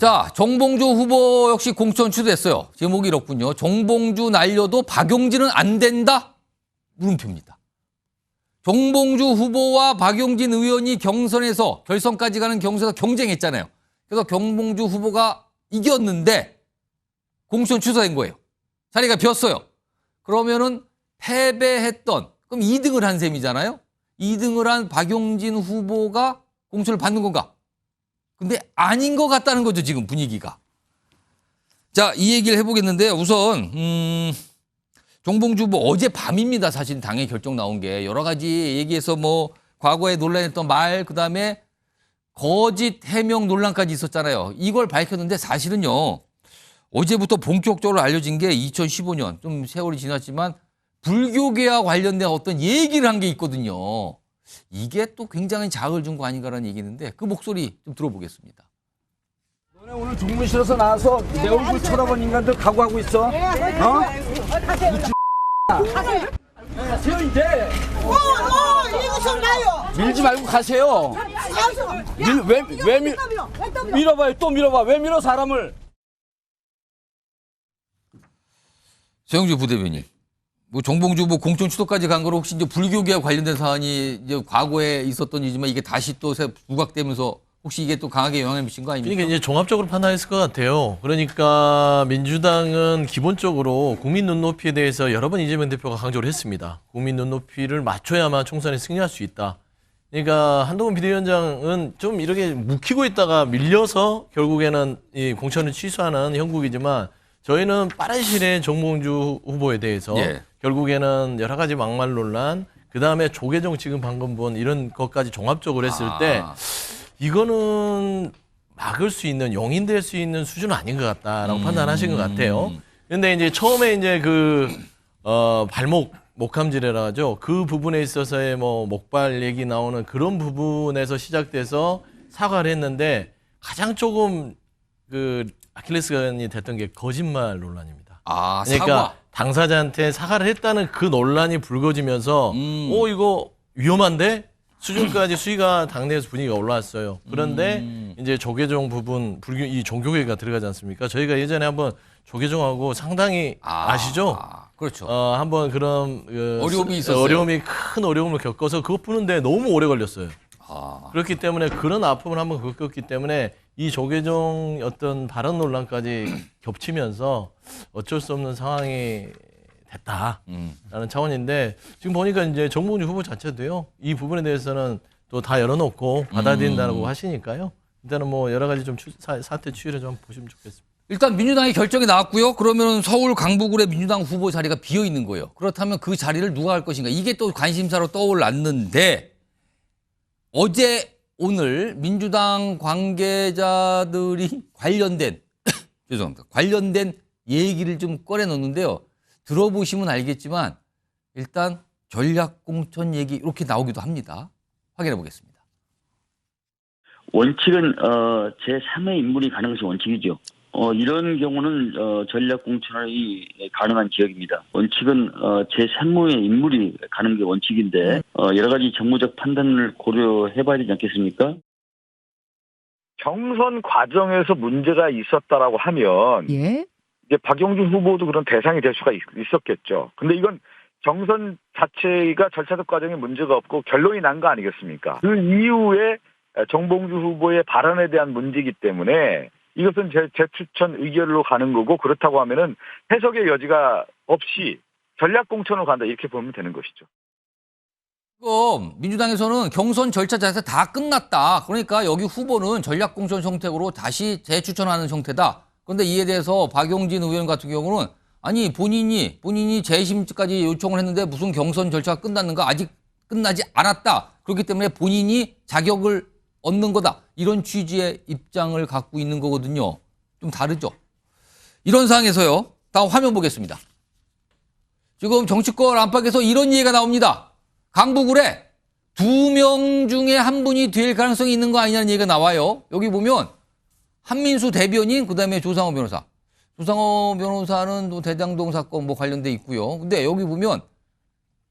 자, 정봉주 후보 역시 공천 취소됐어요. 제목이 이렇군요. 정봉주 날려도 박용진은 안 된다? 물음표입니다. 정봉주 후보와 박용진 의원이 경선에서 결선까지 가는 경선에서 경쟁했잖아요. 그래서 정봉주 후보가 이겼는데 공천 취소된 거예요. 자리가 비었어요. 그러면은 패배했던, 그럼 2등을 한 셈이잖아요. 2등을 한 박용진 후보가 공천을 받는 건가? 근데 아닌 것 같다는 거죠, 지금 분위기가. 자, 이 얘기를 해보겠는데 우선 정봉주 후보 어젯밤입니다. 사실 당의 결정 나온 게 여러 가지 얘기해서 뭐 과거에 논란했던 말, 그다음에 거짓 해명 논란까지 있었잖아요. 이걸 밝혔는데 사실은요. 어제부터 본격적으로 알려진 게 2015년, 좀 세월이 지났지만 불교계와 관련된 어떤 얘기를 한 게 있거든요. 이게 또 굉장히 자극을 준 거 아닌가라는 얘기인데 그 목소리 좀 들어보겠습니다. 너네 오늘 종무실에서 나와서 내 얼굴 쳐다본 인간들 각오하고 있어? 어? 가세요 이제. 이거 좀 나요. 밀지 말고 가세요. 밀어봐요. 또 밀어봐. 왜 밀어 사람을? 서영주 부대변인. 뭐 정봉주 후보 공천 취소까지 간 거로 혹시 이제 불교계와 관련된 사안이 이제 과거에 있었던 일이지만 이게 다시 또 부각되면서 혹시 이게 또 강하게 영향을 미친 거 아닙니까? 그러니까 이제 종합적으로 판단했을 것 같아요. 그러니까 민주당은 기본적으로 국민 눈높이에 대해서 여러 번 이재명 대표가 강조를 했습니다. 국민 눈높이를 맞춰야만 총선에 승리할 수 있다. 그러니까 한동훈 비대위원장은 좀 이렇게 묵히고 있다가 밀려서 결국에는 이 공천을 취소하는 형국이지만 저희는 빠른 시일에 정봉주 후보에 대해서 결국에는 여러 가지 막말 논란, 그다음에 조계종 지금 방금 본 이런 것까지 종합적으로 했을 때 이거는 막을 수 있는, 용인될 수 있는 수준은 아닌 것 같다라고 판단하신 것 같아요. 근데 이제 처음에 이제 발목, 목함질이라 하죠. 그 부분에 있어서의 뭐 목발 얘기 나오는 그런 부분에서 시작돼서 사과를 했는데 가장 조금 아킬레스건이 됐던 게 거짓말 논란입니다. 그러니까 사과. 당사자한테 사과를 했다는 그 논란이 불거지면서 이거 위험한데? 수준까지 수위가 당내에서 분위기가 올라왔어요. 그런데 이제 조계종 부분, 이 종교계가 들어가지 않습니까? 저희가 예전에 한번 조계종하고 상당히 아시죠? 그렇죠. 한번 그런 어려움이 있었어요. 큰 어려움을 겪어서 그거 푸는데 너무 오래 걸렸어요. 그렇기 때문에 그런 아픔을 한번 겪었기 때문에 이 조계종 어떤 발언 논란까지 겹치면서 어쩔 수 없는 상황이 됐다라는 차원인데 지금 보니까 이제 정봉주 후보 자체도요 이 부분에 대해서는 또 다 열어놓고 받아들인다고 하시니까요. 일단은 뭐 여러 가지 좀 사태 추이를 좀 보시면 좋겠습니다. 일단 민주당의 결정이 나왔고요. 그러면 서울 강북을의 민주당 후보 자리가 비어 있는 거예요. 그렇다면 그 자리를 누가 할 것인가? 이게 또 관심사로 떠올랐는데 어제 오늘 민주당 관계자들이 관련된 죄송합니다. 관련된 얘기를 좀 꺼내놓는데요. 들어보시면 알겠지만 일단 전략공천 얘기 이렇게 나오기도 합니다. 확인해 보겠습니다. 원칙은 제3의 인물이 가는 것이 원칙이죠. 이런 경우는 전략공천이 가능한 지역입니다. 원칙은 제3무의 인물이 가는 게 원칙인데 여러 가지 정무적 판단을 고려해봐야 되지 않겠습니까? 경선 과정에서 문제가 있었다라고 하면 이제 박용진 후보도 그런 대상이 될 수가 있었겠죠. 근데 이건 경선 자체가 절차적 과정에 문제가 없고 결론이 난 거 아니겠습니까? 그 이후에 정봉주 후보의 발언에 대한 문제이기 때문에 이것은 재추천 의결로 가는 거고 그렇다고 하면은 해석의 여지가 없이 전략공천으로 간다 이렇게 보면 되는 것이죠. 지금 민주당에서는 경선 절차 자체 다 끝났다. 그러니까 여기 후보는 전략공천 형태로 다시 재추천하는 형태다. 그런데 이에 대해서 박용진 의원 같은 경우는 아니 본인이 재심까지 요청을 했는데 무슨 경선 절차가 끝났는가? 아직 끝나지 않았다. 그렇기 때문에 본인이 자격을 얻는 거다. 이런 취지의 입장을 갖고 있는 거거든요. 좀 다르죠. 이런 상황에서요. 다음 화면 보겠습니다. 지금 정치권 안팎에서 이런 얘기가 나옵니다. 강북을에 2명 중에 한 분이 될 가능성이 있는 거 아니냐는 얘기가 나와요. 여기 보면 한민수 대변인, 그다음에 조상호 변호사. 조상호 변호사는 또 대장동 사건 뭐 관련돼 있고요. 근데 여기 보면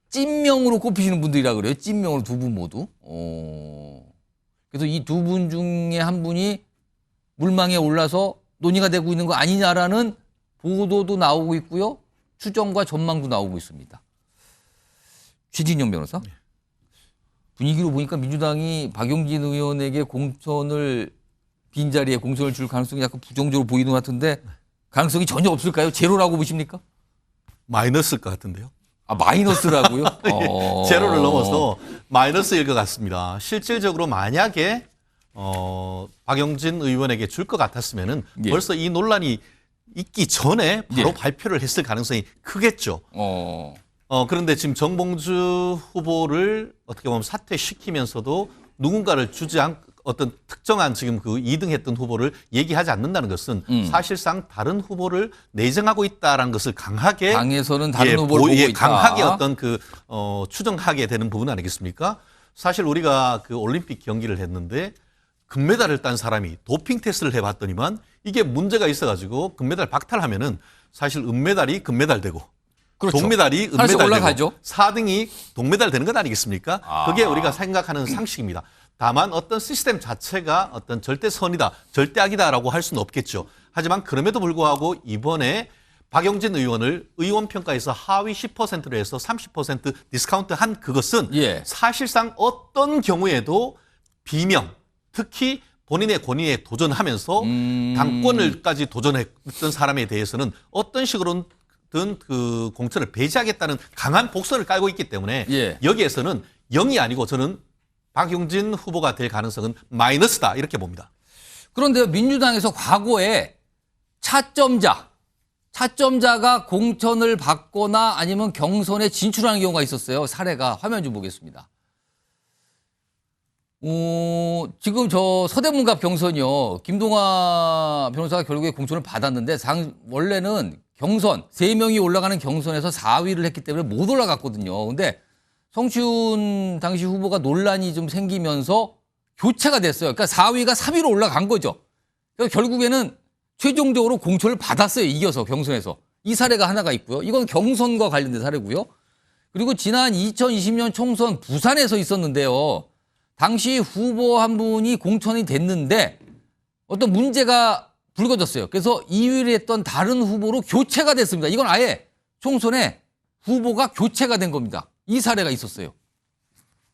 찐명으로 꼽히시는 분들이라 그래요. 찐명으로 두 분 모두. 그래서 이 두 분 중에 한 분이 물망에 올라서 논의가 되고 있는 거 아니냐라는 보도도 나오고 있고요. 추정과 전망도 나오고 있습니다. 최진영 변호사. 분위기로 보니까 민주당이 박용진 의원에게 공천을 빈자리에 공천을 줄 가능성이 약간 부정적으로 보이는 것 같은데 가능성이 전혀 없을까요? 제로라고 보십니까? 마이너스일 것 같은데요. 아, 마이너스라고요? 제로를 넘어서 마이너스일 것 같습니다. 실질적으로 만약에 박용진 의원에게 줄 것 같았으면은 예. 벌써 이 논란이 있기 전에 바로 예. 발표를 했을 가능성이 크겠죠. 그런데 지금 정봉주 후보를 어떻게 보면 사퇴시키면서도 누군가를 주지 않 어떤 특정한 지금 그 2등했던 후보를 얘기하지 않는다는 것은 사실상 다른 후보를 내정하고 있다라는 것을 강하게 당에서는 다른 후보를 보고 있다. 강하게 어떤 추정하게 되는 부분 아니겠습니까? 사실 우리가 그 올림픽 경기를 했는데 금메달을 딴 사람이 도핑 테스트를 해봤더니만 이게 문제가 있어가지고 금메달 박탈하면은 사실 은메달이 금메달 되고 그렇죠. 동메달이 하나씩 은메달 올라가죠. 되고 4등이 동메달 되는 것 아니겠습니까? 그게 우리가 생각하는 상식입니다. 다만 어떤 시스템 자체가 어떤 절대선이다, 절대악이다라고 할 수는 없겠죠. 하지만 그럼에도 불구하고 이번에 박용진 의원을 의원 평가에서 하위 10%로 해서 30% 디스카운트 한 그것은 예. 사실상 어떤 경우에도 비명, 특히 본인의 권위에 도전하면서 당권을까지 도전했던 사람에 대해서는 어떤 식으로든 그 공천을 배제하겠다는 강한 복선을 깔고 있기 때문에 예. 여기에서는 0이 아니고 저는 박용진 후보가 될 가능성은 마이너스다 이렇게 봅니다. 그런데 민주당에서 과거에 차점자가 공천을 받거나 아니면 경선에 진출하는 경우가 있었어요. 사례가 화면 좀 보겠습니다. 지금 저 서대문갑 경선이요. 김동화 변호사가 결국에 공천을 받았는데 원래는 경선 3명이 올라가는 경선에서 4위를 했기 때문에 못 올라갔거든요. 근데 성시훈 당시 후보가 논란이 좀 생기면서 교체가 됐어요. 그러니까 4위가 3위로 올라간 거죠. 그래서 결국에는 최종적으로 공천을 받았어요. 이겨서 경선에서. 이 사례가 하나가 있고요. 이건 경선과 관련된 사례고요. 그리고 지난 2020년 총선 부산에서 있었는데요. 당시 후보 한 분이 공천이 됐는데 어떤 문제가 불거졌어요. 그래서 2위를 했던 다른 후보로 교체가 됐습니다. 이건 아예 총선에 후보가 교체가 된 겁니다. 이 사례가 있었어요.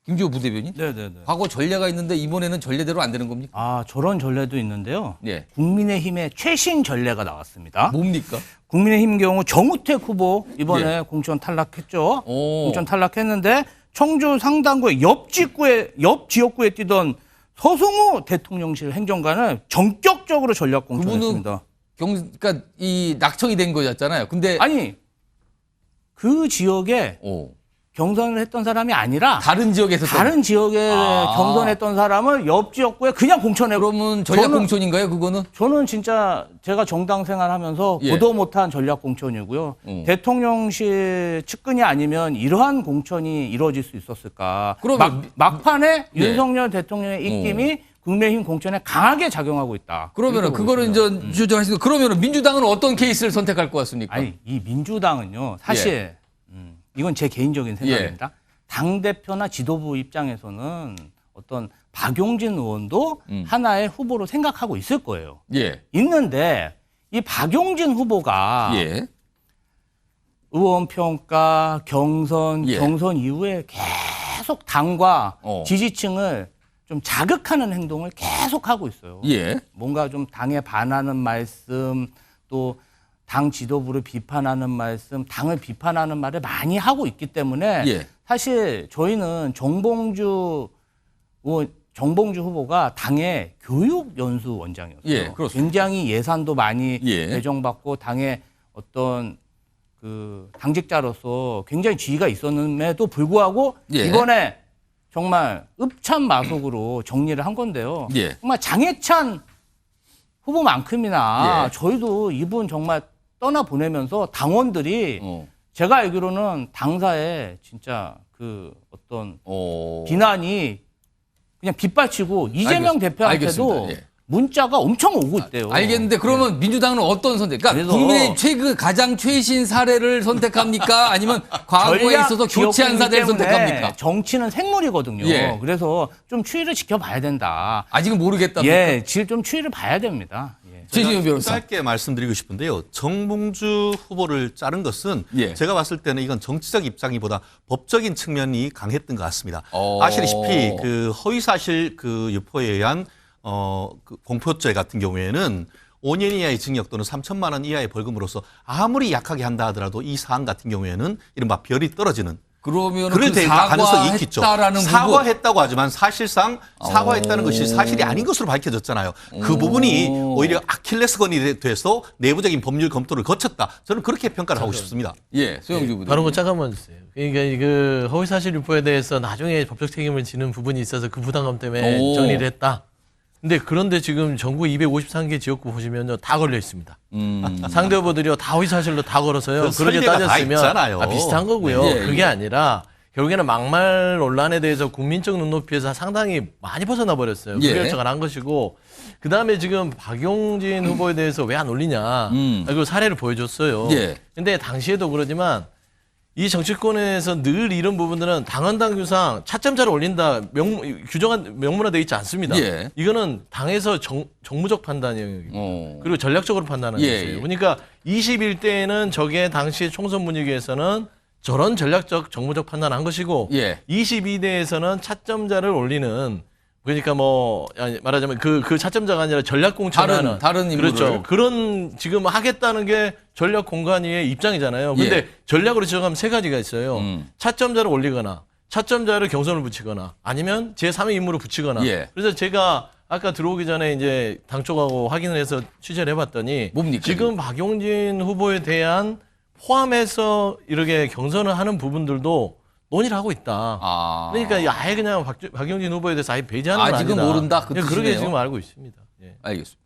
김주호 부대변인. 네네네. 과거 전례가 있는데 이번에는 전례대로 안 되는 겁니까? 아, 저런 전례도 있는데요. 예. 국민의힘의 최신 전례가 나왔습니다. 뭡니까? 국민의힘 경우 정우택 후보 이번에 예. 공천 탈락했죠. 오. 공천 탈락했는데 청주 상당구의 옆 지역구에 뛰던 서승우 대통령실 행정관을 전격적으로 전략 공천했습니다. 그러니까 이 낙청이 된 거였잖아요. 근데 아니, 그 지역에 경선을 했던 사람이 아니라 다른 지역에서 다른 지역에 경선했던 사람을 옆 지역구에 그냥 공천해. 그러면 전략 공천인가요, 그거는? 저는 진짜 제가 정당 생활하면서 예. 보도 못한 전략 공천이고요. 대통령실 측근이 아니면 이러한 공천이 이루어질 수 있었을까? 그러면 막판에 예. 윤석열 대통령의 입김이 국민의힘 공천에 강하게 작용하고 있다. 그러면은 그거를 이제 주장하시는 그러면은 민주당은 어떤 케이스를 선택할 것 같습니까? 아니, 이 민주당은요. 사실 이건 제 개인적인 생각입니다. 당대표나 지도부 입장에서는 어떤 박용진 의원도 하나의 후보로 생각하고 있을 거예요. 예. 있는데 이 박용진 후보가 예. 의원 평가, 경선, 예. 경선 이후에 계속 당과 지지층을 좀 자극하는 행동을 계속 하고 있어요. 예. 뭔가 좀 당에 반하는 말씀, 또 당 지도부를 비판하는 말씀, 당을 비판하는 말을 많이 하고 있기 때문에 예. 사실 저희는 정봉주 후보가 당의 교육연수원장이었어요. 예, 그렇습니다. 굉장히 예산도 많이 예. 배정받고 당의 어떤 그 당직자로서 굉장히 지위가 있었음에도 불구하고 예. 이번에 정말 읍참마속으로 정리를 한 건데요. 예. 정말 장해찬 후보만큼이나 예. 저희도 이분 정말 떠나보내면서 당원들이 제가 알기로는 당사에 진짜 그 어떤 비난이 그냥 빗발치고 이재명 대표한테도 알겠습니다. 예. 문자가 엄청 오고 있대요. 알겠는데 그러면 민주당은 어떤 선택? 그러니까 그래서 국민의 가장 최신 사례를 선택합니까? 아니면 과거에 있어서 교체한 사례를 선택합니까? 정치는 생물이거든요. 예. 그래서 좀 추이를 지켜봐야 된다. 아직은 모르겠답니까? 예, 좀 추이를 봐야 됩니다. 예. 최진영 변호사. 짧게 말씀드리고 싶은데요. 정봉주 후보를 자른 것은 예. 제가 봤을 때는 이건 정치적 입장이보다 법적인 측면이 강했던 것 같습니다. 어. 아시다시피 그 허위사실 그 유포에 의한 그 공표죄 같은 경우에는 5년 이하의 징역 또는 3천만 원 이하의 벌금으로서 아무리 약하게 한다 하더라도 이 사안 같은 경우에는 이른바 별이 떨어지는 그러면 그럴 그 때 가능성이 있겠죠. 사과했다라는 부분. 사과했다고 하지만 사실상 사과했다는 것이 사실이 아닌 것으로 밝혀졌잖아요. 그 부분이 오히려 아킬레스건이 돼서 내부적인 법률 검토를 거쳤다. 저는 그렇게 평가를 하고 싶습니다. 예, 소영주 부대. 다른 거 잠깐만 주세요. 그러니까 그 허위사실 유포에 대해서 나중에 법적 책임을 지는 부분이 있어서 그 부담감 때문에 오. 정리를 했다. 근데 그런데 지금 전국 253개 지역구 보시면요 다 걸려 있습니다. 상대 후보들이요 다 허위사실로 다 걸어서요. 그 그렇게 설계가 다 따졌으면 있잖아요. 비슷한 거고요. 예, 그게 아니라 결국에는 막말 논란에 대해서 국민적 눈높이에서 상당히 많이 벗어나 버렸어요. 그 예. 결정을 한 것이고 그 다음에 지금 박용진 후보에 대해서 왜 안 올리냐. 그 사례를 보여줬어요. 예. 근데 당시에도 그러지만 이 정치권에서 늘 이런 부분들은 당헌 당규상 차점자를 올린다 규정한 명문화되어 있지 않습니다. 예. 이거는 당에서 정무적 판단이에요. 그리고 전략적으로 판단하는 예, 것이에요. 예. 그러니까 21대에는 저게 당시 총선 분위기에서는 저런 전략적 정무적 판단을 한 것이고 예. 22대에서는 차점자를 올리는 그러니까 뭐 아니, 말하자면 그 차점자가 아니라 전략 공천하는 다른 인물을. 그렇죠. 그런 지금 하겠다는 게 전략 공간위의 입장이잖아요. 근데 예. 전략으로 지정하면 세 가지가 있어요. 차점자를 올리거나 차점자를 경선을 붙이거나 아니면 제3의 인물을 붙이거나. 예. 그래서 제가 아까 들어오기 전에 이제 당 쪽하고 확인을 해서 취재를 해봤더니 뭡니까, 지금 박용진 후보에 대한 포함해서 이렇게 경선을 하는 부분들도 논의를 하고 있다. 아. 그러니까 아예 그냥 박용진 후보에 대해서 아예 배제하는 건 아직은 아니다. 모른다, 그 예, 그렇게 뜻이네요. 지금 알고 있습니다. 예. 알겠습니다.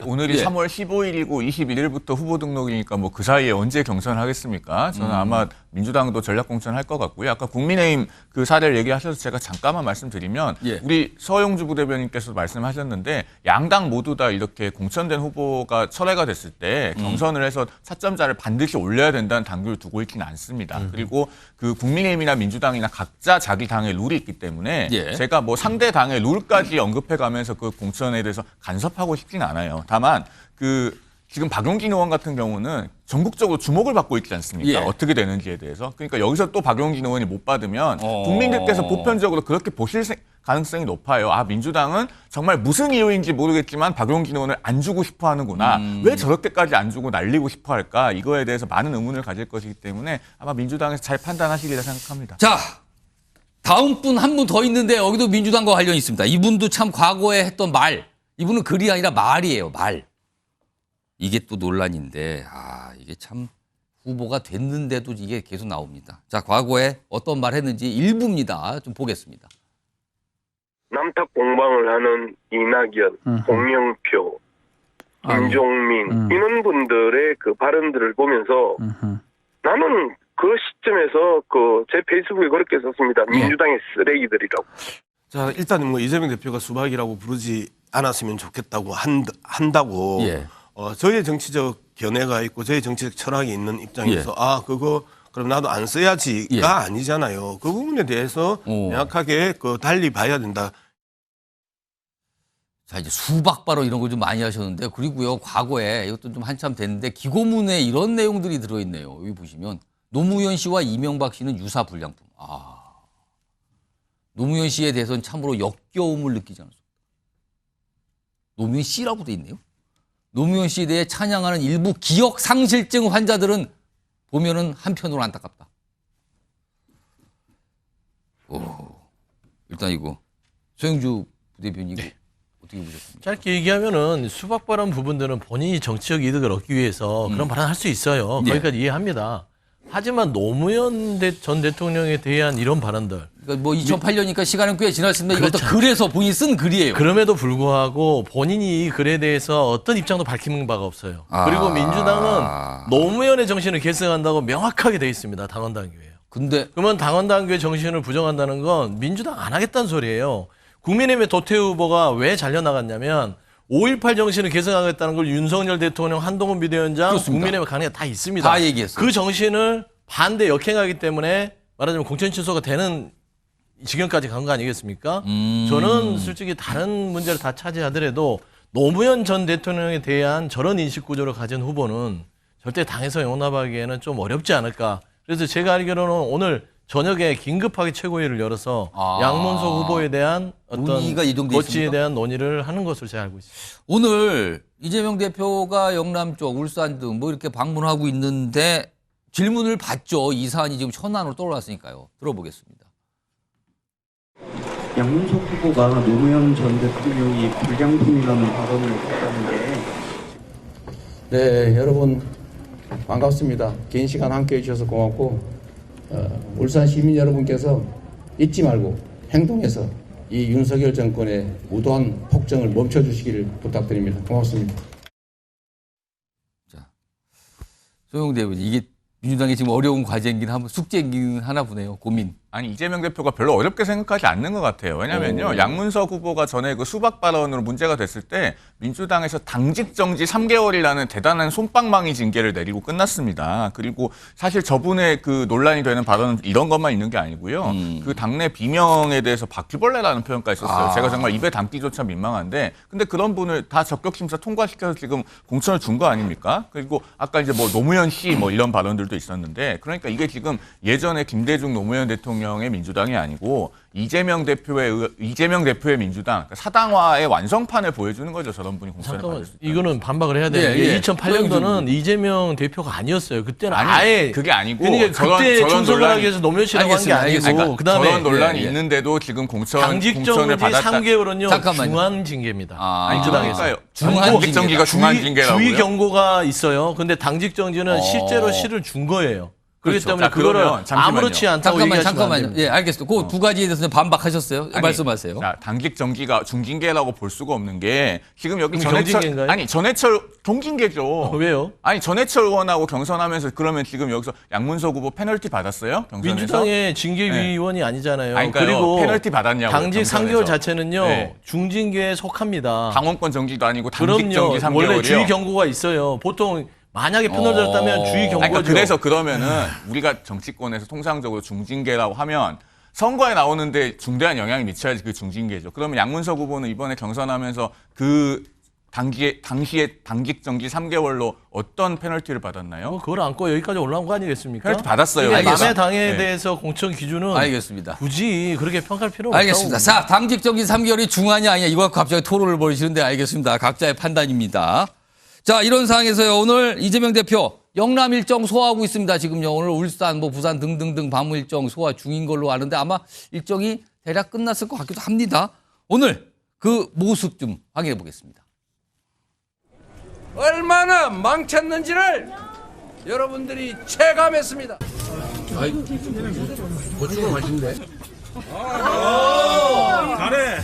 오늘이 예. 3월 15일이고 21일부터 후보 등록이니까 뭐 그 사이에 언제 경선을 하겠습니까? 저는 아마 민주당도 전략 공천할 것 같고요. 아까 국민의힘 그 사례를 얘기하셔서 제가 잠깐만 말씀드리면 예. 우리 서영주 부대변인께서 말씀하셨는데 양당 모두 다 이렇게 공천된 후보가 철회가 됐을 때 경선을 해서 차점자를 반드시 올려야 된다는 당규를 두고 있지는 않습니다. 그리고 그 국민의힘이나 민주당이나 각자 자기 당의 룰이 있기 때문에 예. 제가 뭐 상대 당의 룰까지 언급해가면서 그 공천에 대해서 간섭하고 싶지는 않아요. 다만 지금 박용진 의원 같은 경우는 전국적으로 주목을 받고 있지 않습니까? 예. 어떻게 되는지에 대해서. 그러니까 여기서 또 박용진 의원이 못 받으면 국민들께서 보편적으로 그렇게 보실 가능성이 높아요. 아, 민주당은 정말 무슨 이유인지 모르겠지만 박용진 의원을 안 주고 싶어 하는구나. 왜 저렇게까지 안 주고 날리고 싶어 할까? 이거에 대해서 많은 의문을 가질 것이기 때문에 아마 민주당에서 잘 판단하시리라 생각합니다. 자, 다음 분 한 분 더 있는데 여기도 민주당과 관련이 있습니다. 이분도 참 과거에 했던 말. 이분은 글이 아니라 말이에요. 말. 이게 또 논란인데 이게 참 후보가 됐는데도 이게 계속 나옵니다. 자, 과거에 어떤 말 했는지 일부입니다. 좀 보겠습니다. 남탓 공방을 하는 이낙연, 홍영표, 김종민 이런 분들의 그 발언들을 보면서 나는 그 시점에서 제 페이스북에 그렇게 썼습니다. 민주당의 쓰레기들이라고. 자, 일단 뭐 이재명 대표가 수박이라고 부르지 않았으면 좋겠다고 한다고 예. 저의 정치적 견해가 있고 저의 정치적 철학이 있는 입장에서 그거 그럼 나도 안 써야지가 예. 아니잖아요. 그 부분에 대해서 명확하게 달리 봐야 된다. 자, 이제 수박 발언 이런 거 좀 많이 하셨는데 그리고요, 과거에 이것도 좀 한참 됐는데 기고문에 이런 내용들이 들어있네요. 여기 보시면 노무현 씨와 이명박 씨는 유사 불량품. 노무현 씨에 대해서는 참으로 역겨움을 느끼지 않았습니다. 노무현 씨라고 돼 있네요. 노무현 씨에 대해 찬양하는 일부 기억 상실증 환자들은 보면은 한편으로 안타깝다. 일단 이거 소영주 부대변인 이거 어떻게 보셨습니까? 짧게 얘기하면은 수박 발언 부분들은 본인이 정치적 이득을 얻기 위해서 그런 발언을 할 수 있어요. 거기까지 이해합니다. 하지만 노무현 전 대통령에 대한 이런 발언들. 그러니까 뭐 2008년이니까 시간은 꽤 지났습니다. 이것도 그렇죠. 그래서 본인이 쓴 글이에요. 그럼에도 불구하고 본인이 이 글에 대해서 어떤 입장도 밝히는 바가 없어요. 그리고 민주당은 노무현의 정신을 계승한다고 명확하게 돼 있습니다. 당헌당규에요. 근데 그러면 당헌당규의 정신을 부정한다는 건 민주당 안 하겠다는 소리예요. 국민의힘의 도태우 후보가 왜 잘려나갔냐면 5.18 정신을 계승하겠다는 걸 윤석열 대통령, 한동훈 비대위원장, 그렇습니다. 국민의힘 강의가 다 있습니다. 다 얘기했어요. 그 정신을 반대 역행하기 때문에 말하자면 공천 취소가 되는 지경까지 간 거 아니겠습니까? 저는 솔직히 다른 문제를 다 차지하더라도 노무현 전 대통령에 대한 저런 인식 구조를 가진 후보는 절대 당에서 용납하기에는 좀 어렵지 않을까. 그래서 제가 알기로는 오늘 저녁에 긴급하게 최고위를 열어서 양문석 후보에 대한 어떤 논의가 이동돼 거치에 있습니까? 대한 논의를 하는 것으로 제가 알고 있습니다. 오늘 이재명 대표가 영남 쪽, 울산 등 뭐 이렇게 방문하고 있는데 질문을 받죠. 이 사안이 지금 현안으로 떠올랐으니까요. 들어보겠습니다. 양문석 후보가 노무현 전 대통령이 불량품이라는 발언을 했다는데. 네, 여러분 반갑습니다. 긴 시간 함께해 주셔서 고맙고 울산 시민 여러분께서 잊지 말고 행동해서 이 윤석열 정권의 무도한 폭정을 멈춰주시기를 부탁드립니다. 고맙습니다. 자, 소영대 의원님, 이게 민주당이 지금 어려운 과제이긴 하면 숙제이긴 하나 보네요. 고민. 아니 이재명 대표가 별로 어렵게 생각하지 않는 것 같아요. 왜냐면요. 양문석 후보가 전에 그 수박 발언으로 문제가 됐을 때 민주당에서 당직 정지 3개월이라는 대단한 솜방망이 징계를 내리고 끝났습니다. 그리고 사실 저분의 그 논란이 되는 발언은 이런 것만 있는 게 아니고요. 그 당내 비명에 대해서 바퀴벌레라는 표현까지 썼어요. 제가 정말 입에 담기조차 민망한데 근데 그런 분을 다 적격심사 통과시켜서 지금 공천을 준 거 아닙니까? 그리고 아까 이제 뭐 노무현 씨 뭐 이런 발언들도 있었는데 그러니까 이게 지금 예전에 김대중 노무현 대통령의 민주당이 아니고 이재명 대표의 민주당 그러니까 사당화의 완성판을 보여주는 거죠. 저런 분이 공천을 잠깐만, 받을 수 있다. 이거는 반박을 해야 돼요. 예, 예. 2008년도는 이재명 대표가 아니었어요. 그때는 아니, 아예 그게 아니고 그러니까 그때 충성을 하기 위해서 노무현 씨라고 한 게 아니고 그러니까 그다음에 저런 논란이 예, 예. 있는데도 지금 당직 공천을 정지 받았다. 3개월은요 잠깐만요. 중한 징계입니다. 아니 민주당에서. 그러니까요. 중한 당직 정지가 중한 징계라고요? 주의 경고가 있어요. 근데 당직 정지는 실제로 실을 준 거예요. 그렇기 그렇죠. 때문에 자, 그거를 그러면 잠시만요. 아무렇지 않다고 얘기하시면 안 잠깐만요. 됩니다. 예, 알겠습니다. 그 두 가지에 대해서는 반박하셨어요? 아니, 말씀하세요. 자, 당직 정기가 중징계라고 볼 수가 없는 게 지금 여기 그럼 경징계인가요? 전해철 종징계죠. 왜요? 아니 전해철 의원하고 경선하면서 그러면 지금 여기서 양문석 후보 페널티 받았어요? 경선에서? 민주당의 징계위원이 아니잖아요. 아니, 그러니까요. 그리고 페널티 받았냐고요, 당직 경선에서. 3개월 자체는요. 네. 중징계에 속합니다. 당원권 정지도 아니고 당직 그럼요. 정지 3개월이요. 원래 주의 경고가 있어요. 보통 만약에 편을들었다면 주의 경고죠. 그러니까 그래서 그러면은 우리가 정치권에서 통상적으로 중징계라고 하면 선거에 나오는데 중대한 영향이 미쳐야지 그 중징계죠. 그러면 양문석 후보는 이번에 경선하면서 그 당시에 당직 정지 3개월로 어떤 페널티를 받았나요? 그걸 안고 여기까지 올라온 거 아니겠습니까? 페널티 받았어요. 남의 당에 네. 대해서 공천 기준은 알겠습니다. 굳이 그렇게 평가할 필요 없다고. 알겠습니다. 자, 당직 정지 3개월이 중하냐 아니냐 이거 갖고 갑자기 토론을 벌이시는데 알겠습니다. 각자의 판단입니다. 자, 이런 상황에서요. 오늘 이재명 대표 영남 일정 소화하고 있습니다. 지금요. 오늘 울산, 뭐 부산 등등등 방문 일정 소화 중인 걸로 아는데 아마 일정이 대략 끝났을 것 같기도 합니다. 오늘 그 모습 좀 확인해 보겠습니다. 얼마나 망쳤는지를 여러분들이 체감했습니다. 고추가 맛있는데. 잘해.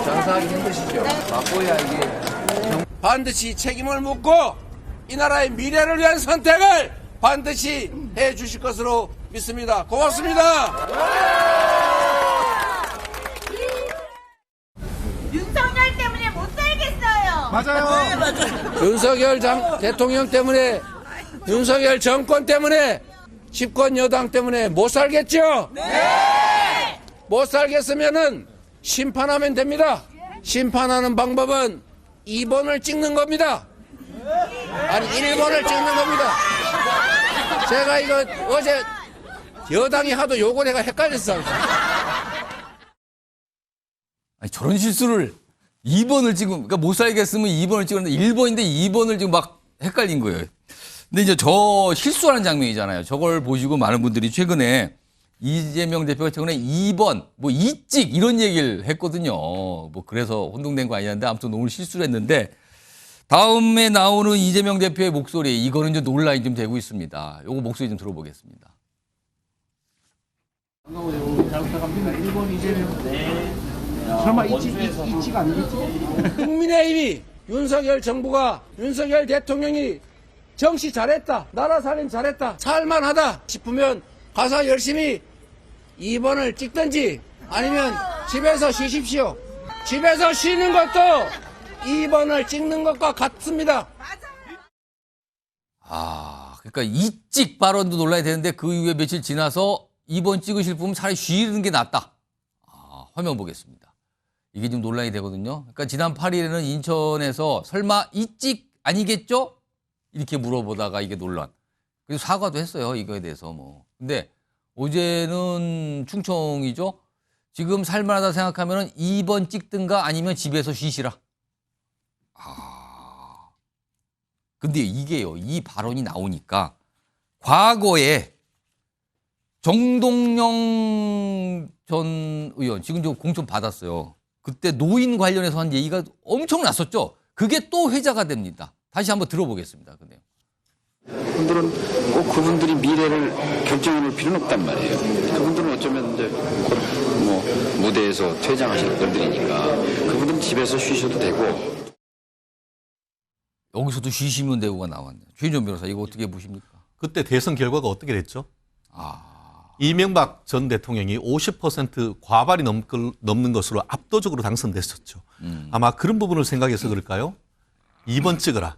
장사하기 힘드시죠? 맛보야 이게. 반드시 책임을 묻고 이 나라의 미래를 위한 선택을 반드시 해 주실 것으로 믿습니다. 고맙습니다. 윤석열 때문에 못 살겠어요. 맞아요. 윤석열 대통령 때문에, 윤석열 정권 때문에, 집권 여당 때문에 못 살겠죠? 네! 못 살겠으면은 심판하면 됩니다. 심판하는 방법은 2번을 찍는 겁니다. 아니, 1번을 찍는 겁니다. 제가 이거 어제 여당이 하도 욕을 해가 헷갈렸어. 아니, 저런 실수를 2번을 지금, 그러니까 못 살겠으면 2번을 찍었는데 1번인데 2번을 지금 막 헷갈린 거예요. 근데 이제 저 실수하는 장면이잖아요. 저걸 보시고 많은 분들이 최근에 이재명 대표가 최근에 2번, 뭐 이찍 이런 얘기를 했거든요. 뭐 그래서 혼동된 거 아니었는데 아무튼 오늘 실수를 했는데 다음에 나오는 이재명 대표의 목소리, 이거는 이제 논란이 좀 되고 있습니다. 요거 목소리 좀 들어보겠습니다. 잘 부탁합니다. 1번 이재명. 네. 설마 이직 아니겠지? 국민의힘이 윤석열 정부가 윤석열 대통령이 정치 잘했다, 나라 살림 잘했다, 살만하다 싶으면 가서 열심히 2번을 찍든지 아니면 집에서 쉬십시오. 집에서 쉬는 것도 2번을 찍는 것과 같습니다. 그러니까 이찍 발언도 논란이 되는데 그 이후에 며칠 지나서 2번 찍으실 분은 차라리 쉬는 게 낫다. 화면 보겠습니다. 이게 지금 논란이 되거든요. 그러니까 지난 8일에는 인천에서 설마 이찍 아니겠죠? 이렇게 물어보다가 이게 논란. 그래서 사과도 했어요. 이거에 대해서 뭐. 근데 어제는 충청이죠. 지금 살만하다 생각하면 2번 찍든가 아니면 집에서 쉬시라. 근데 이게요. 이 발언이 나오니까 과거에 정동영 전 의원 지금 좀 공천 받았어요. 그때 노인 관련해서 한 얘기가 엄청 났었죠. 그게 또 회자가 됩니다. 다시 한번 들어보겠습니다. 근데요. 그분들은 꼭 그분들이 미래를 결정해 놓을 필요는 없단 말이에요. 그분들은 어쩌면 이제 곧 뭐 무대에서 퇴장하실 분들이니까 그분들은 집에서 쉬셔도 되고. 여기서도 쉬시면 되고가 나왔네요. 최인정 변호사 이거 어떻게 보십니까? 그때 대선 결과가 어떻게 됐죠? 이명박 전 대통령이 50% 과반이 넘는 것으로 압도적으로 당선됐었죠. 아마 그런 부분을 생각해서 그럴까요? 2번 찍어라.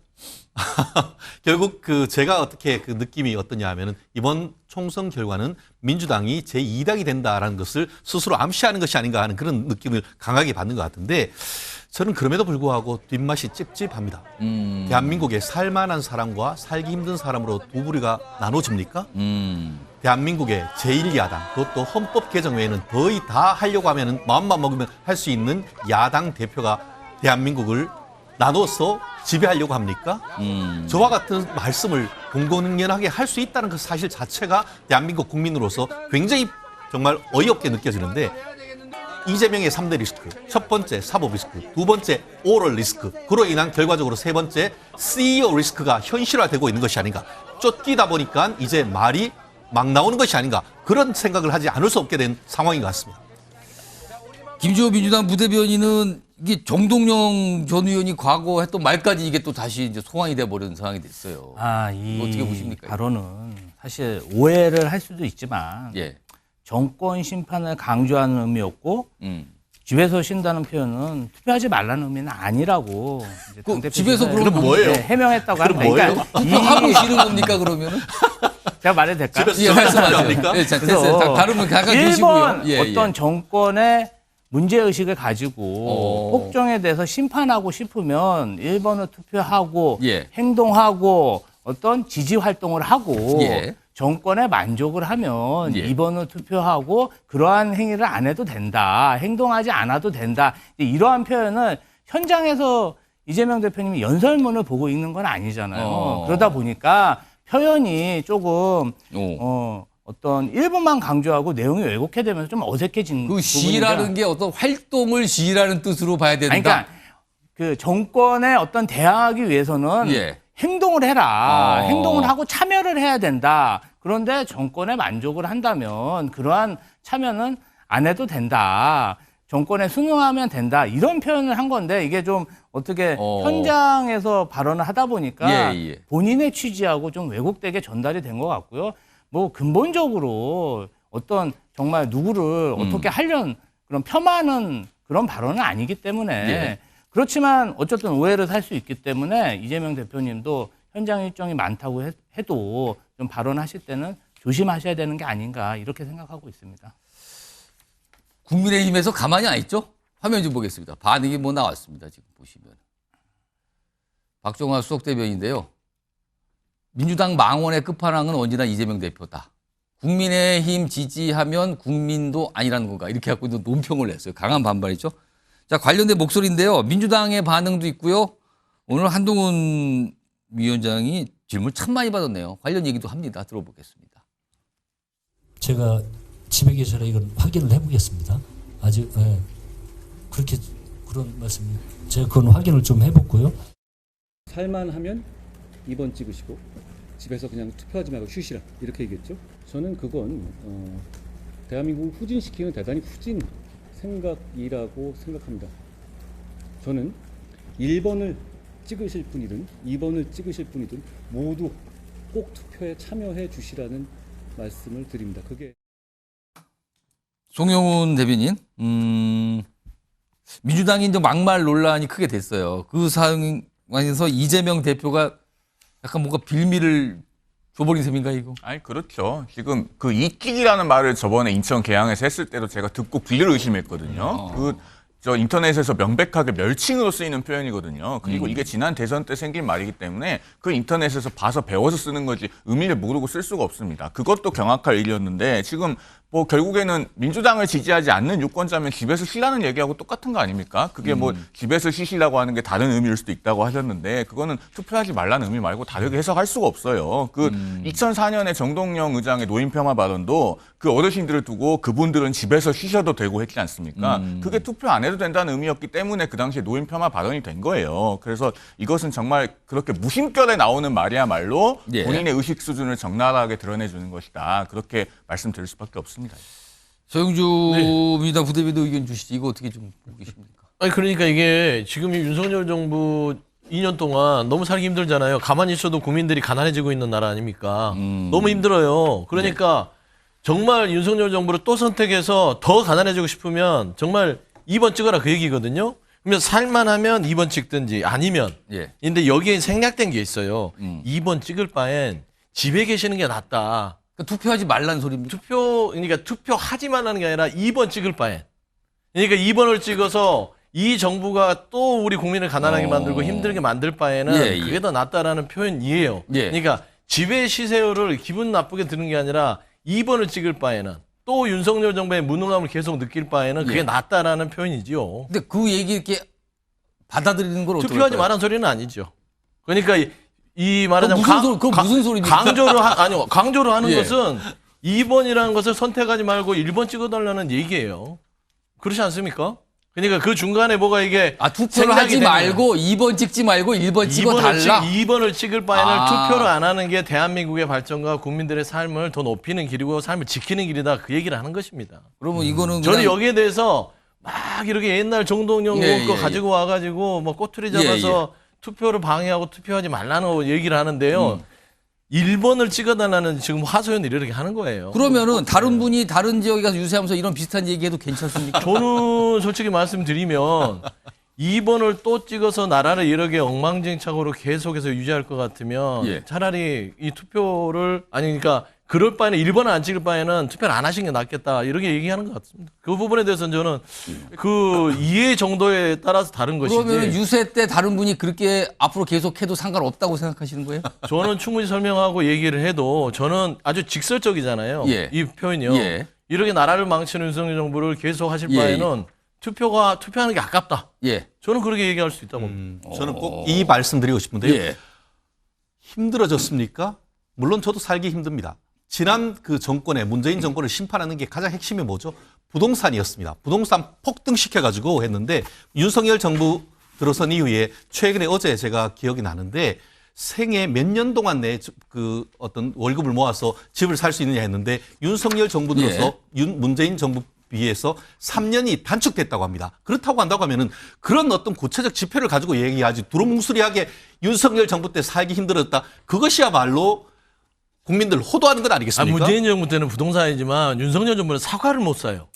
결국 제가 어떻게 그 느낌이 어떠냐 하면은 이번 총선 결과는 민주당이 제2당이 된다라는 것을 스스로 암시하는 것이 아닌가 하는 그런 느낌을 강하게 받는 것 같은데 저는 그럼에도 불구하고 뒷맛이 찝찝합니다. 대한민국에 살만한 사람과 살기 힘든 사람으로 두 부류가 나눠집니까? 대한민국의 제1야당, 그것도 헌법 개정 외에는 거의 다 하려고 하면은 마음만 먹으면 할 수 있는 야당 대표가 대한민국을 나눠서 지배하려고 합니까? 저와 같은 말씀을 공공연하게 할 수 있다는 그 사실 자체가 대한민국 국민으로서 굉장히 정말 어이없게 느껴지는데 이재명의 3대 리스크, 첫 번째 사법 리스크, 두 번째 오럴 리스크, 그로 인한 결과적으로 세 번째 CEO 리스크가 현실화되고 있는 것이 아닌가. 쫓기다 보니까 이제 말이 막 나오는 것이 아닌가. 그런 생각을 하지 않을 수 없게 된 상황인 것 같습니다. 김주호 민주당 부대변인은 이게 정동영 전 의원이 과거 했던 말까지 이게 또 다시 이제 소환이 돼버리는 상황이 됐어요. 이 어떻게 보십니까? 발언은 사실 오해를 할 수도 있지만 예. 정권 심판을 강조하는 의미였고 집에서 쉰다는 표현은 투표하지 말라는 의미는 아니라고 이제 집에서 그럼 뭐예요? 해명했다고 합니다. 그러니까 투표하고 쉬는 겁니까 그러면은? 제가 말해도 될까요? 집에서 말씀하세요. 예, 됐어요. 다루면 가가 주시고요. 어떤 정권의 문제의식을 가지고 폭정에 대해서 심판하고 싶으면 1번을 투표하고 행동하고 어떤 지지 활동을 하고 정권에 만족을 하면 2번을 투표하고 그러한 행위를 안 해도 된다. 행동하지 않아도 된다. 이러한 표현을 현장에서 이재명 대표님이 연설문을 보고 읽는 건 아니잖아요. 그러다 보니까 표현이 조금 어떤 일부만 강조하고 내용이 왜곡되면서 좀 어색해진 그 시라는 게 어떤 활동을 시라는 뜻으로 봐야 된다. 그러니까 그 정권에 어떤 대항하기 위해서는 행동을 해라. 행동을 하고 참여를 해야 된다. 그런데 정권에 만족을 한다면 그러한 참여는 안 해도 된다. 정권에 순응하면 된다. 이런 표현을 한 건데 이게 좀 어떻게 현장에서 발언을 하다 보니까 본인의 취지하고 좀 왜곡되게 전달이 된 것 같고요. 뭐 근본적으로 어떤 정말 누구를 어떻게 하려는 그런 폄하하는 그런 발언은 아니기 때문에 그렇지만 어쨌든 오해를 살 수 있기 때문에 이재명 대표님도 현장 일정이 많다고 해도 좀 발언하실 때는 조심하셔야 되는 게 아닌가 이렇게 생각하고 있습니다. 국민의힘에서 가만히 안 있죠? 화면 좀 보겠습니다. 반응이 뭐 나왔습니다. 지금 보시면. 박종화 수석대변인인데요. 민주당 망원의 끝판왕은 언제나 이재명 대표다. 국민의힘 지지하면 국민도 아니라는 건가. 이렇게 갖고 논평을 냈어요. 강한 반발이죠. 자, 관련된 목소리인데요. 민주당의 반응도 있고요. 오늘 한동훈 위원장이 질문 참 많이 받았네요. 관련 얘기도 합니다. 들어보겠습니다. 제가 집에 계셔라 이건 확인을 해보겠습니다. 아직 그렇게 그런 말씀이 제가 그건 확인을 좀 해봤고요. 살만하면 2번 찍으시고 집에서 그냥 투표하지 말고 쉬시라 이렇게 얘기했죠. 저는 그건 대한민국을 후진시키는 대단히 후진 생각이라고 생각합니다. 저는 1번을 찍으실 분이든 2번을 찍으실 분이든 모두 꼭 투표에 참여해 주시라는 말씀을 드립니다. 그게 송영훈 대변인, 민주당이 이제 막말 논란이 크게 됐어요. 그 상황에서 이재명 대표가 약간 뭔가 빌미를 줘버린 셈인가 이거? 아니 그렇죠. 지금 그 이끼기라는 말을 저번에 인천 계양에서 했을 때도 제가 듣고 분리를 의심했거든요. 저 인터넷에서 명백하게 멸칭으로 쓰이는 표현이거든요. 그리고 이게 지난 대선 때 생긴 말이기 때문에 그 인터넷에서 봐서 배워서 쓰는 거지 의미를 모르고 쓸 수가 없습니다. 그것도 경악할 일이었는데 지금 뭐 결국에는 민주당을 지지하지 않는 유권자면 집에서 쉬라는 얘기하고 똑같은 거 아닙니까? 그게 뭐 집에서 쉬시라고 하는 게 다른 의미일 수도 있다고 하셨는데 그거는 투표하지 말라는 의미 말고 다르게 해석할 수가 없어요. 그 2004년에 정동영 의장의 노인 폄하 발언도 그 어르신들을 두고 그분들은 집에서 쉬셔도 되고 했지 않습니까? 그게 투표 안 해도 된다는 의미였기 때문에 그 당시에 노인 폄하 발언이 된 거예요. 그래서 이것은 정말 그렇게 무심결에 나오는 말이야말로 예. 본인의 의식 수준을 적나라하게 드러내주는 것이다. 그렇게 말씀드릴 수밖에 없습니다. 서영주 민주당 부대변인도 의견 주시지. 이거 어떻게 좀 보고 계십니까? 아니 그러니까 이게 지금 이 윤석열 정부 2년 동안 너무 살기 힘들잖아요. 가만히 있어도 국민들이 가난해지고 있는 나라 아닙니까? 너무 힘들어요. 그러니까 정말 윤석열 정부를 또 선택해서 더 가난해지고 싶으면 정말 2번 찍어라 그 얘기거든요. 그러면 살만하면 2번 찍든지 아니면 근데 여기에 생략된 게 있어요. 2번 찍을 바엔 집에 계시는 게 낫다. 투표하지 말라는 소리입니다. 그러니까 투표하지 말라는 게 아니라 2번 찍을 바엔. 그러니까 2번을 찍어서 이 정부가 또 우리 국민을 가난하게 만들고 힘들게 만들 바에는 그게 더 낫다라는 표현이에요. 그러니까 집에 쉬세요를 기분 나쁘게 드는 게 아니라 2번을 찍을 바에는 또 윤석열 정부의 무능함을 계속 느낄 바에는 그게 낫다라는 표현이지요. 근데 그 얘기 이렇게 받아들이는 걸 어떻게 투표하지 말라는 소리는 아니죠. 그러니까 이 말하자면 무슨 소리입니까? 강조를 하는 것은 2번이라는 것을 선택하지 말고 1번 찍어달라는 얘기예요. 그렇지 않습니까? 그러니까 그 중간에 뭐가 이게 투표를 하지 말고 2번 찍지 말고 1번 찍어달라. 2번을 찍을 바에는 투표를 안 하는 게 대한민국의 발전과 국민들의 삶을 더 높이는 길이고 삶을 지키는 길이다. 그 얘기를 하는 것입니다. 그러면 이거는 저는 여기에 대해서 막 이렇게 옛날 정동영 의원 거 가지고 와가지고 뭐 꼬투리 잡아서 투표를 방해하고 투표하지 말라는 얘기를 하는데요. 1번을 찍어달라는 지금 하소연을 이렇게 하는 거예요. 그러면은 다른 분이 다른 지역에 가서 유세하면서 이런 비슷한 얘기해도 괜찮습니까? 저는 솔직히 말씀드리면 2번을 또 찍어서 나라를 이렇게 엉망진창으로 계속해서 유지할 것 같으면 차라리 이 투표를 그러니까 그럴 바에는 1번을 안 찍을 바에는 투표를 안 하시는 게 낫겠다 이렇게 얘기하는 것 같습니다. 그 부분에 대해서는 저는 그 이해 정도에 따라서 다른 것이지. 그러면 유세 때 다른 분이 그렇게 앞으로 계속해도 상관없다고 생각하시는 거예요? 저는 충분히 설명하고 얘기를 해도 저는 아주 직설적이잖아요. 이 표현이요. 이렇게 나라를 망치는 윤석열 정부를 계속 하실 바에는 투표하는 게 아깝다. 저는 그렇게 얘기할 수 있다고 봅니다. 저는 꼭 이 말씀 드리고 싶은데요. 힘들어졌습니까? 물론 저도 살기 힘듭니다. 지난 그 정권에 문재인 정권을 심판하는 게 가장 핵심이 뭐죠? 부동산이었습니다. 부동산 폭등시켜가지고 했는데 윤석열 정부 들어선 이후에 최근에 어제 제가 기억이 나는데 생애 몇 년 동안 내 그 어떤 월급을 모아서 집을 살 수 있느냐 했는데 윤석열 정부 들어서 문재인 정부 비해서 3년이 단축됐다고 합니다. 그렇다고 한다고 하면은 그런 어떤 구체적 지표를 가지고 얘기하지 두루뭉술하게 윤석열 정부 때 살기 힘들었다. 그것이야말로 국민들 호도하는 건 아니겠습니까? 문재인 정부 때는 부동산이지만 윤석열 정부는 사과를 못 사요.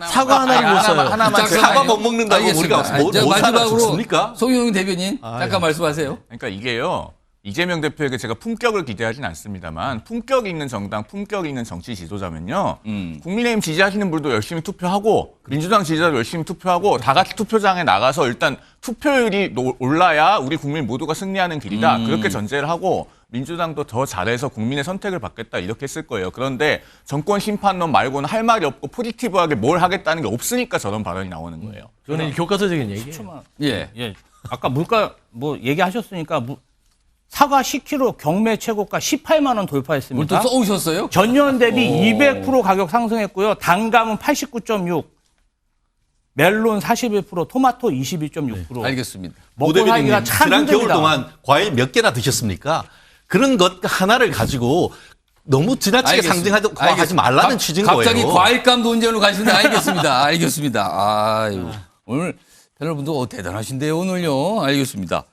사과 하나를 못 사요. 사과 못 먹는다고 우리가 뭐 마지막으로 송영훈 대변인 잠깐 말씀하세요. 그러니까 이게요. 이재명 대표에게 제가 품격을 기대하진 않습니다만 품격 있는 정당, 품격 있는 정치 지도자면요. 국민의힘 지지하시는 분도 열심히 투표하고 민주당 지지자도 열심히 투표하고 다 같이 투표장에 나가서 일단 투표율이 올라야 우리 국민 모두가 승리하는 길이다. 그렇게 전제를 하고 민주당도 더 잘해서 국민의 선택을 받겠다 이렇게 했을 거예요. 그런데 정권 심판론 말고는 할 말이 없고 포지티브하게 뭘 하겠다는 게 없으니까 저런 발언이 나오는 거예요. 저는 교과서적인 얘기예요. 아까 물가 뭐 얘기하셨으니까 사과 10kg 경매 최고가 18만 원 돌파했습니다. 또 써오셨어요? 전년 대비 200% 가격 상승했고요. 단감은 89.6, 멜론 41%, 토마토 22.6%. 알겠습니다. 먹고 살기가 참 지난 힘듭니다. 겨울 동안 과일 몇 개나 드셨습니까? 그런 것 하나를 가지고 너무 지나치게 상징하지 말라는 취지인 거예요. 갑자기 과일감 논쟁으로 가시는데 알겠습니다. 알겠습니다. 오늘 패널 분도 대단하신데요, 오늘요. 알겠습니다.